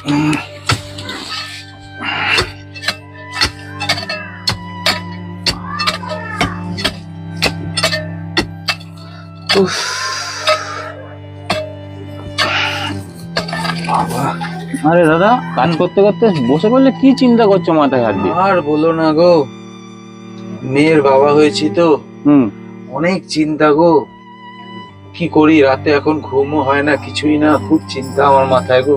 আরে দাদা, কাজ করতে করতে বসে পড়লে কি চিন্তা করছো মাথায় হাত দিয়ে? আর বলো না গো, মেয়ের বাবা হয়েছি তো অনেক চিন্তা গো। কি করি, রাতে এখন ঘুমও হয় না, কিছুই না, খুব চিন্তা আমার মাথায় গো।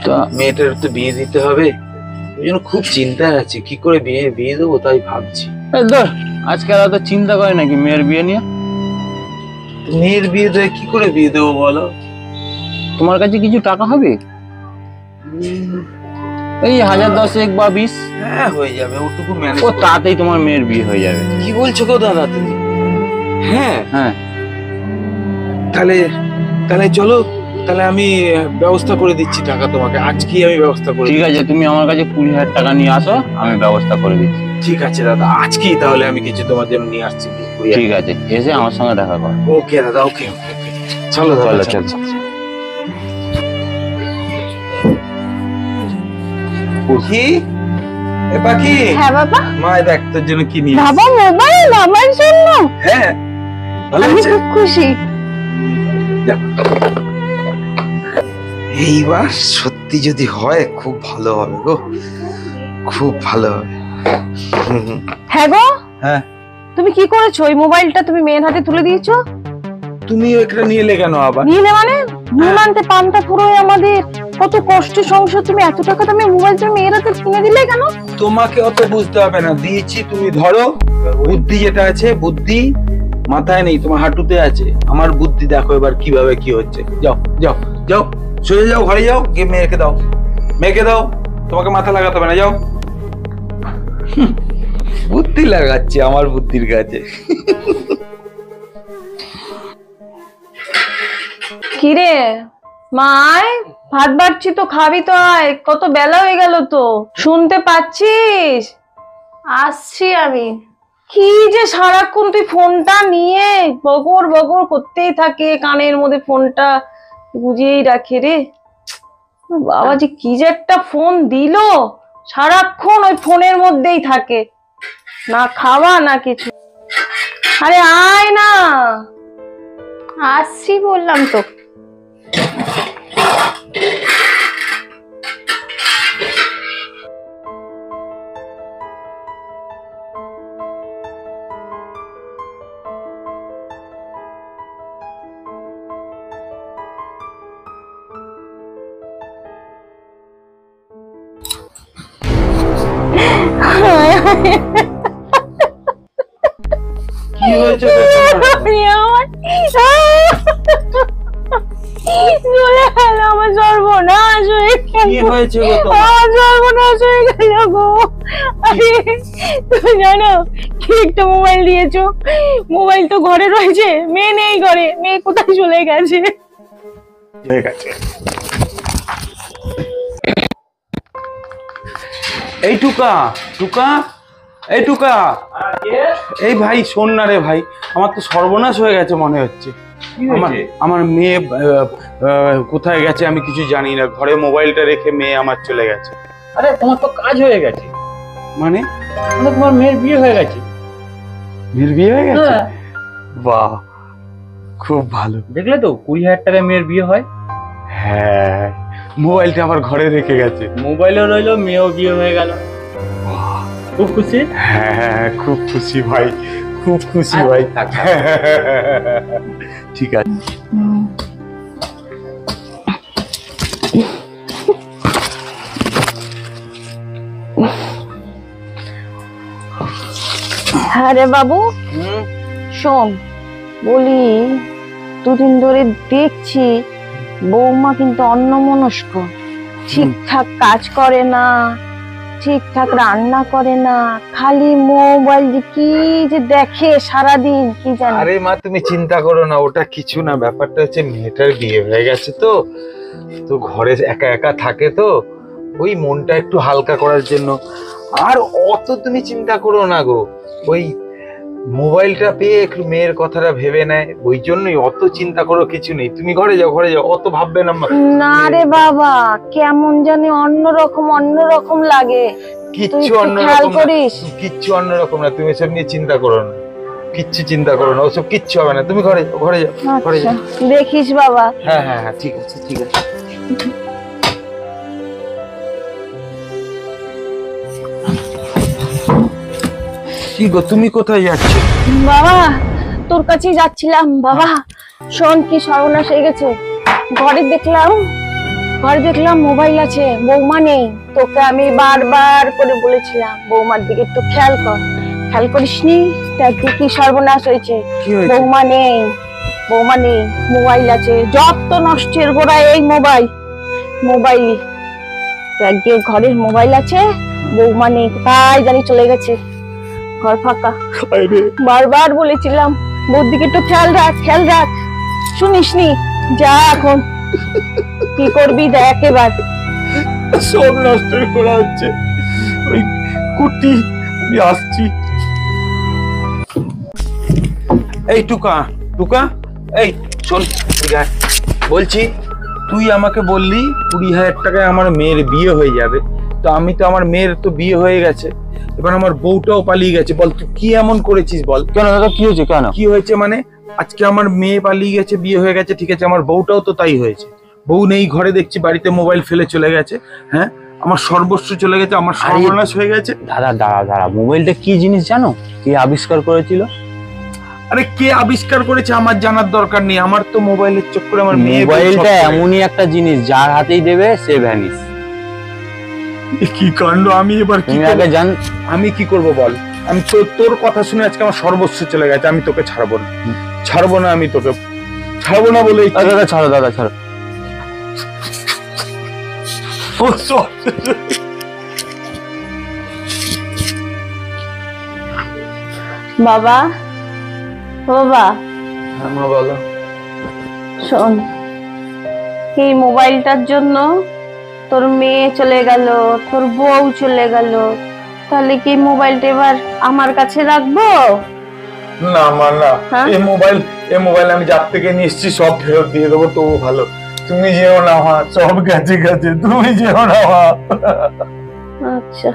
তা মেয়েটার তো বিয়ে দিতে হবে, ওই জন্য খুব চিন্তায় আছি, কি করে বিয়ে দেবো তাই ভাবছি। আজকাল এত চিন্তা করে নাকি মেয়ের বিয়ে নিয়ে? মেয়ের বিয়ে দেয় কি করে বিয়ে দেবো বলো? তোমার কাছে কিছু টাকা হবে? এই 1010 বা 20? হ্যাঁ হয়ে যাবে, ওটুকু ম্যানেজ। ও তাতেই তোমার মেয়ের বিয়ে হয়ে যাবে। কি বলছো গো দাদা তুমি? হ্যাঁ হ্যাঁ, তাহলে চলো, তাহলে আমি ব্যবস্থা করে দিচ্ছি টাকা তোমাকে, আজকেই আমি ব্যবস্থা করে। ঠিক আছে, তুমি আমার কাছে 20,000 টাকা নিয়ে আসো, আমি ব্যবস্থা করে দিচ্ছি। ঠিক আছে দাদা, আজকেই তাহলে আমি কিছু তোমার জন্য নিয়ে আসছি। ঠিক আছে, এসে আমার সঙ্গে দেখা করো। ওকে দাদা, ওকে ওকে ওকে, চলো দাদা চলো। কি এ পাখি? হ্যাঁ বাবা। মা দেখ তোর জন্য কি নিয়ে বাবা মোবাইল আমার জন্য? হ্যাঁ, ভালো আমি হয়েছে? খুব খুশি। এইবার সত্যি যদি হয় খুব ভালো হবে গো, খুব ভালো হবে। হ্যাঁ গো, হ্যাঁ তুমি কি করেছো? ওই মোবাইলটা তুমি মেয়ের হাতে তুলে দিয়েছো? তুমি ওইটা নিয়ে এলে কেন আবার? নিলে মানে নুন আনতে পান্তা ফুরোয় আমাদের, কত কষ্ট সংসার, তুমি এত টাকা দামে মোবাইল তুমি মেয়ের হাতে কিনে দিলে কেন? তোমাকে অত বুঝতে হবে না, দিয়েছি, তুমি ধরো। বুদ্ধি যেটা আছে, বুদ্ধি মাথায় নেই, তোমার হাঁটুতে আছে। আমার বুদ্ধি দেখো এবার কিভাবে কি হচ্ছে। যাও যাও যাও, সোজা যাও, ঘরে যাও, গিয়ে মেয়েকে দাও, মেয়েকে দাও, তোমাকে মাথা লাগাতে হবে না, যাও। বুদ্ধি লাগাচ্ছে আমার বুদ্ধির কাছে। কিরে মায়, ভাত বাড়ছি তো, খাবি তো, আয়, কত বেলা হয়ে গেল তো, শুনতে পাচ্ছিস? আসছি আমি। কি যে সারাক্ষণ তুই ফোনটা নিয়ে বগর বগর করতেই থাকে, কানের মধ্যে ফোনটা গুজিয়েই রাখে রে বাবা। যে কি যে একটা ফোন দিল, সারাক্ষণ ওই ফোনের মধ্যেই থাকে, না খাওয়া না কিছু। আরে আয় না। আসছি বললাম তো। কি হয়েছে? আমার সর্বনাশ হয়ে গেল। কি হয়েছে গো? আমার সর্বনাশ হয়ে গেল গো। তুমি জানো কি একটা মোবাইল দিয়েছো? মোবাইল তো ঘরে রয়েছে, মেয়ে নেই ঘরে, মেয়ে কোথায় চলে গেছে? ঠিক আছে, এই টুকা টুকা, এই টুকা, এই ভাই শোন না রে ভাই, আমার তো সর্বনাশ হয়ে গেছে মনে হচ্ছে। আমার মেয়ে কোথায় গেছে আমি কিছু জানি না, ঘরে মোবাইলটা রেখে মেয়ে আমার চলে গেছে। আরে তোমার তো কাজ হয়ে গেছে। মানে তোমার মেয়ের বিয়ে হয়ে গেছে। মেয়ের বিয়ে হয়ে গেছে? বাহ, খুব ভালো। দেখলে তো 20,000 টাকায় মেয়ের বিয়ে হয়। হ্যাঁ, মোবাইলটা আমার ঘরে রেখে গেছে। মোবাইলও রইলো, মেয়েও বিয়ে হয়ে গেল। খুব খুশি? হ্যাঁ খুব খুশি ভাই, খুব খুশি ভাই। ঠিক আছে। আরে বাবু শোন, বলি দুদিন ধরে দেখছি বৌমা কিন্তু অন্যমনস্ক, ঠিকঠাক কাজ করে না, ঠিকঠাক রান্না করে না, খালি মোবাইল কি যে দেখে সারাদিন কি জানি। আরে মা তুমি চিন্তা করো না, ওটা কিছু না, ব্যাপারটা হচ্ছে মেয়েটার বিয়ে হয়ে গেছে তো, তো ঘরে একা একা থাকে তো, ওই মনটা একটু হালকা করার জন্য। আর অত তুমি চিন্তা করো না গো, ওই মোবাইলটা পেয়ে একটু মেয়ের কথাটা ভেবে নেয়, ওই জন্যই। অত চিন্তা করো কিছু নেই, তুমি ঘরে যাও, ঘরে যাও, অত ভাববে না। না রে বাবা, কেমন জানি অন্যরকম লাগে। কিচ্ছু তুই একটু খেয়াল অন্যরকম না, করিস। কিচ্ছু অন্যরকম না, তুমি এসব নিয়ে চিন্তা করো না, কিচ্ছু চিন্তা করো না, ওসব কিচ্ছু হবে না, তুমি ঘরে যাও, ঘরে যাও, ঘরে আচ্ছা, যাও। দেখিস বাবা। হ্যাঁ হ্যাঁ হ্যাঁ, ঠিক আছে, ঠিক আছে। কি গো, তুমি কোথায় যাচ্ছ? বাবা, তোর কাছেই যাচ্ছিলাম। বাবা শোন, কি সর্বনাশ হয়ে গেছে। ঘরে দেখলাম মোবাইল আছে, বৌমা নেই। তোকে আমি বারবার করে বলেছিলাম বৌমার দিকে একটু খেয়াল করিসনি। দেখ কি সর্বনাশ হয়েছে। কি হয়েছে? বৌমা নেই, মোবাইল আছে। যত নষ্টের গোড়া এই মোবাইল। দেখ গিয়ে ঘরের মোবাইল আছে, বৌমা নেই, কোথায় জানি চলে গেছে, ঘর ফাঁকা। বারবার বলেছিলাম বউর দিকে একটু খেয়াল রাখ, শুনিসনি। যা এখন কি করবি দেখ এবার। সব নষ্ট করা হচ্ছে। ওই কুটি, আমি আসছি। এই টুকা, এই শোন, বলছি তুই আমাকে বললি 20,000 টাকায় আমার মেয়ের বিয়ে হয়ে যাবে। তো আমি তো, আমার মেয়ের তো বিয়ে হয়ে গেছে, এবার আমার বউটাও পালিয়ে গেছে। বল তুই কি এমন করেছিস বল। কেন দাদা, কি হয়েছে? কেন কি হয়েছে মানে, আজকে আমার মেয়ে পালিয়ে গেছে, বিয়ে হয়ে গেছে, ঠিক আছে, আমার বউটাও তো তাই হয়েছে। বউ নেই ঘরে, দেখছি বাড়িতে মোবাইল ফেলে চলে গেছে। হ্যাঁ, আমার সর্বস্ব চলে গেছে, আমার সর্বনাশ হয়ে গেছে। দাদা দাঁড়া, মোবাইলটা কি জিনিস জানো? কে আবিষ্কার করেছিল? আরে কে আবিষ্কার করেছে আমার জানার দরকার নেই, আমার তো মোবাইলের চক্করে আমার মেয়ে বউ সব মোবাইলটা করে। এমনই একটা জিনিস, যার হাতেই দেবে সে ভ্যানিস। কি কাণ্ড, আমি এবার কি তুমি করব? আগে জান। আমি কি করব বল? আমি তোর কথা শুনে আজকে আমার সর্বস্ব চলে গেছে, আমি তোকে ছাড়বো না, আমি তোকে ছাড়বো না বলেই। দাদা ছাড়ো, দাদা ছাড়ো। বাবা, হ্যাঁ মা, বলো। শোন, এই মোবাইলটার জন্য তোর মেয়ে চলে গেল, তোর বউ চলে গেল। তাহলে কি মোবাইলটা এবার আমার কাছে রাখবো? না মা, না, হ্যাঁ? এই মোবাইল আমি যার থেকে নিয়ে এসেছি সব ফেরত দিয়ে দেবো, তবু ভালো। তুমি যেও না মা, সব গেছে, তুমি যেও না মা। আচ্ছা।